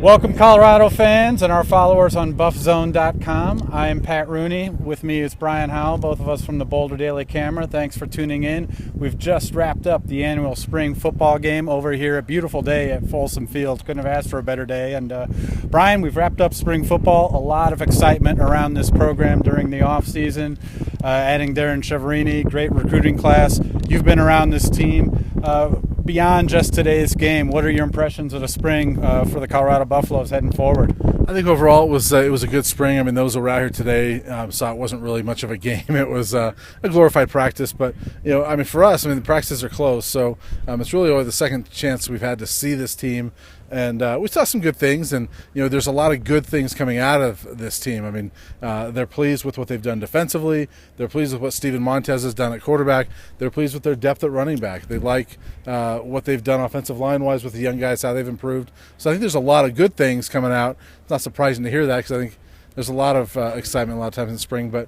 Welcome, Colorado fans and our followers on Buffzone.com. I am Pat Rooney. With me is Brian Howell, both of us from the Boulder Daily Camera. Thanks for tuning in. We've just wrapped up the annual spring football game over here. A beautiful day at Folsom Field. Couldn't have asked for a better day. And Brian, we've wrapped up spring football. A lot of excitement around this program during the offseason. Adding Darren Cheverini, great recruiting class. You've been around this team. Beyond just today's game, what are your impressions of the spring for the Colorado Buffaloes heading forward? I think overall it was a good spring. I mean, those who were out here today saw it wasn't really much of a game. It was a glorified practice, but for us, the practices are closed, so it's really only the second chance we've had to see this team. And we saw some good things, and there's a lot of good things coming out of this team. They're pleased with what they've done defensively. They're pleased with what Steven Montez has done at quarterback. They're pleased with their depth at running back. They like what they've done offensive line-wise with the young guys, how they've improved. So I think there's a lot of good things coming out. It's not surprising to hear that because I think there's a lot of excitement a lot of times in spring, but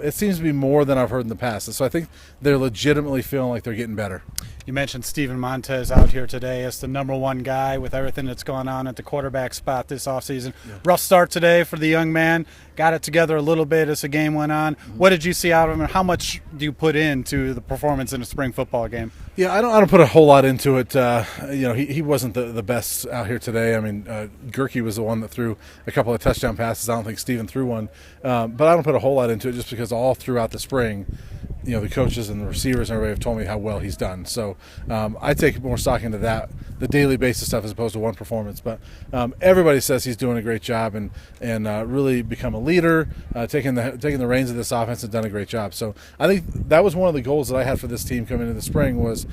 it seems to be more than I've heard in the past. And so I think they're legitimately feeling like they're getting better. You mentioned Steven Montez out here today as the number one guy with everything that's going on at the quarterback spot this offseason. Yeah. Rough start today for the young man. Got it together a little bit as the game went on. Mm-hmm. What did you see out of him, and how much do you put into the performance in a spring football game? Yeah, I don't put a whole lot into it. He wasn't the best out here today. Gerke was the one that threw a couple of touchdown passes. I don't think Steven threw one. But I don't put a whole lot into it just because all throughout the spring, the coaches and the receivers and everybody have told me how well he's done. So I take more stock into that, the daily basis stuff, as opposed to one performance. But everybody says he's doing a great job and really become a leader, taking the reins of this offense and done a great job. So I think that was one of the goals that I had for this team coming into the spring was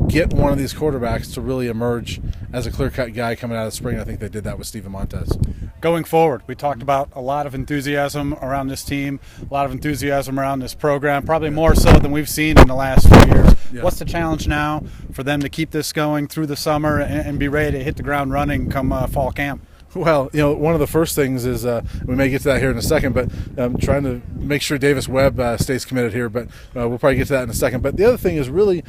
get one of these quarterbacks to really emerge as a clear-cut guy coming out of the spring. I think they did that with Steven Montez. Going forward, we talked about a lot of enthusiasm around this team, a lot of enthusiasm around this program, probably more so than we've seen in the last few years. Yeah. What's the challenge now for them to keep this going through the summer and be ready to hit the ground running come fall camp? Well, one of the first things is we may get to that here in a second, but I'm trying to make sure Davis Webb stays committed here, but we'll probably get to that in a second. But the other thing is really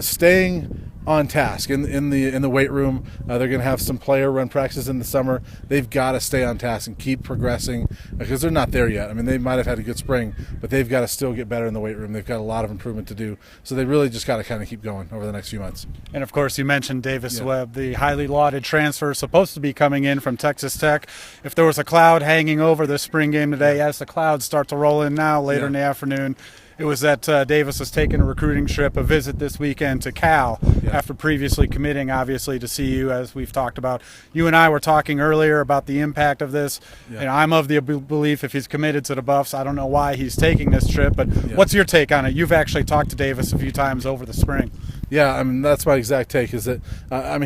staying on task in the weight room. They're going to have some player run practices in the summer. They've got to stay on task and keep progressing because they're not there yet. They might have had a good spring, but they've got to still get better in the weight room. They've got a lot of improvement to do. So they really just got to kind of keep going over the next few months. And, of course, you mentioned Davis Webb, the highly lauded transfer supposed to be coming in from Texas Tech. If there was a cloud hanging over the spring game today, as the clouds start to roll in now later in the afternoon, it was that Davis was taking a recruiting trip, a visit this weekend to Cal after previously committing, obviously, to CU, as we've talked about. You and I were talking earlier about the impact of this. Yeah. I'm of the belief if he's committed to the Buffs, I don't know why he's taking this trip, but what's your take on it? You've actually talked to Davis a few times over the spring. Yeah, that's my exact take is that,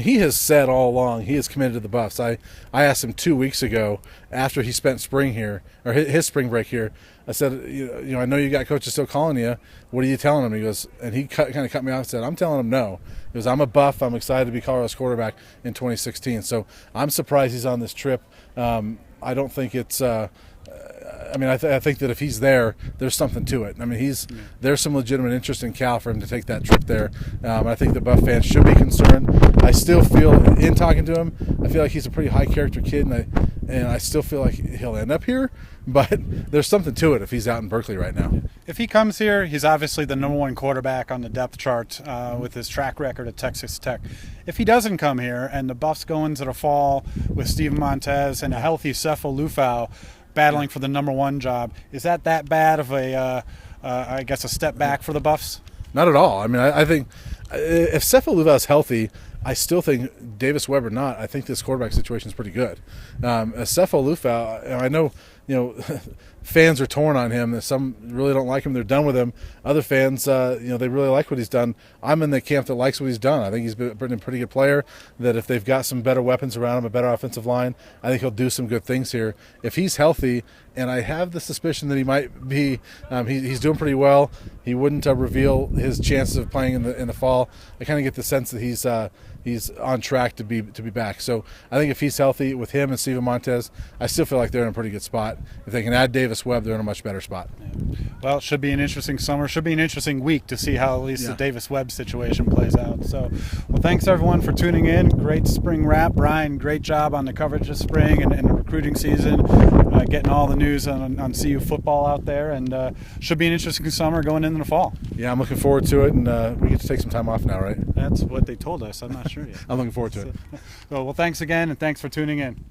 he has said all along he is committed to the Buffs. I asked him 2 weeks ago after he spent spring here, or his spring break here, I said, I know you got coaches still calling you. What are you telling him? He goes, and he kind of cut me off and said, I'm telling him no. He goes, I'm a Buff. I'm excited to be Colorado's quarterback in 2016. So I'm surprised he's on this trip. I don't think it's I think that if he's there, there's something to it. There's some legitimate interest in Cal for him to take that trip there. I think the Buff fans should be concerned. I still feel, in talking to him, I feel like he's a pretty high-character kid, and I still feel like he'll end up here. But there's something to it if he's out in Berkeley right now. If he comes here, he's obviously the number one quarterback on the depth chart with his track record at Texas Tech. If he doesn't come here and the Buffs go into the fall with Steven Montez and a healthy Sefo Lufau battling for the number one job, is that bad of a step back for the Buffs? Not at all. I think if Sefo Lufau is healthy, I still think Davis Webb or not, I think this quarterback situation is pretty good. Sefo Lufau, I know, fans are torn on him. Some really don't like him. They're done with him. Other fans, they really like what he's done. I'm in the camp that likes what he's done. I think he's been a pretty good player, that if they've got some better weapons around him, a better offensive line, I think he'll do some good things here. If he's healthy, and I have the suspicion that he might be, he's doing pretty well. He wouldn't reveal his chances of playing in the fall. I kind of get the sense that he's on track to be back. So I think if he's healthy with him and Steven Montez, I still feel like they're in a pretty good spot. If they can add Davis Davis Webb, they're in a much better spot. Yeah. Well, it should be an interesting summer. Should be an interesting week to see how at least the Davis Webb situation plays out. So, well, thanks everyone for tuning in. Great spring wrap. Brian, great job on the coverage of spring and the recruiting season, getting all the news on CU football out there. And should be an interesting summer going into the fall. Yeah, I'm looking forward to it, and we get to take some time off now, right? That's what they told us. I'm not sure yet. I'm looking forward to it. Well, thanks again, and thanks for tuning in.